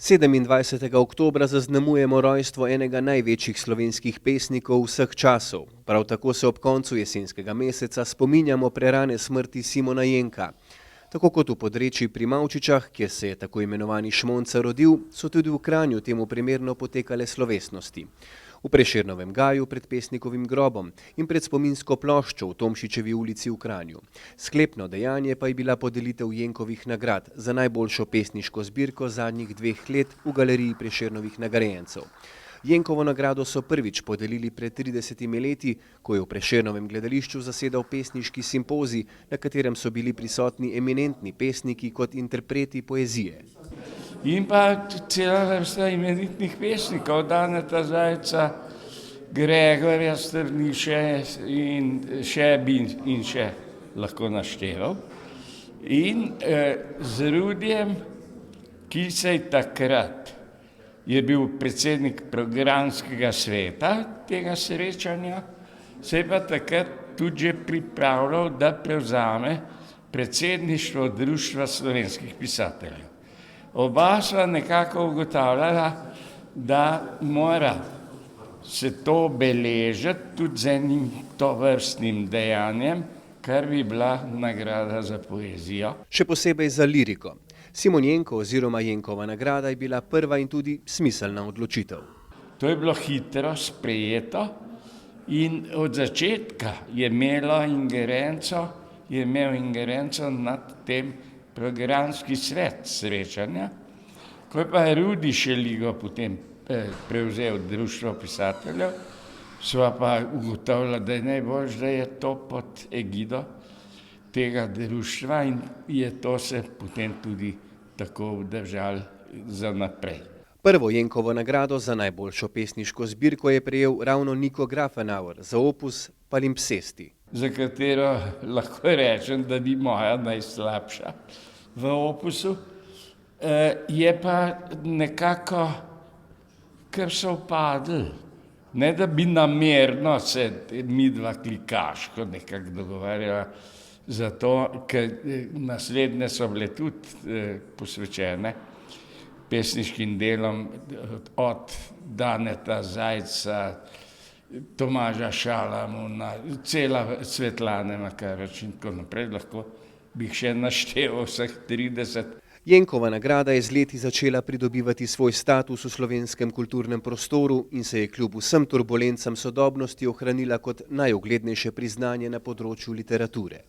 27. oktobra zaznamujemo rojstvo enega največjih slovenskih pesnikov vseh časov. Prav tako se ob koncu jesenskega meseca spominjamo prerane smrti Simona Jenka. Tako kot v Podreči pri Mavčičah, kjer se je tako imenovani Šmonca rodil, so tudi v Kranju temu primerno potekale slovesnosti. V Prešernovem gaju pred pesnikovim grobom in pred spominsko ploščo v Tomšičevi ulici v Kranju. Sklepno dejanje pa je bila podelitev Jenkovih nagrad za najboljšo pesniško zbirko zadnjih 2 let v galeriji Prešernovih nagrajencev. Jenkovo nagrado so prvič podelili pred 30 leti, ko je v Prešernovem gledališču zasedal pesniški simpozij, na katerem so bili prisotni eminentni pesniki kot interpreti poezije. In pa cela vrsta imenitnih pesnikov, Daneta Zajca, Gregorja Strniše in še lahko našteval. In z Rudijem, ki se je takrat je bil predsednik programskega sveta tega srečanja, se je pa takrat tudi že pripravljal, da prevzame predsedništvo Društva slovenskih pisateljev. Oba sva nekako ugotavljala, da mora se to obeležiti tudi z enim tovrstnim dejanjem, kar bi bila nagrada za poezijo. Še posebej za liriko. Simon Jenko oziroma Jenkova nagrada je bila prva in tudi smiselna odločitev. To je bilo hitro sprejeto in od začetka je imel ingerenco nad tem programski svet srečanja. Ko je pa Rudi Šeligo potem prevzel Društvo pisateljev, sva pa ugotavljala, da je najboljše, da je to pod egido tega društva in je to se potem tudi tako obdržalo za naprej. Prvo Jenkovo nagrado za najboljšo pesniško zbirko je prejel ravno Niko Grafenauer za opus Palimpsesti, za katero lahko rečem, da ni moja najslabša v opusu. Je pa nekako kar sovpadlo. Ne da bi namerno se midva klikaško nekako dogovarjala, zato, ker naslednje so bile tudi posvečene pesniškim delom od Daneta Zajca, Tomaža Šalamuna, cela Svetlane Makarovič in tako naprej, lahko bi še našteval vseh 30. Jenkova nagrada je z leti začela pridobivati svoj status v slovenskem kulturnem prostoru in se je kljub vsem turbulencam sodobnosti ohranila kot najuglednejše priznanje na področju literature.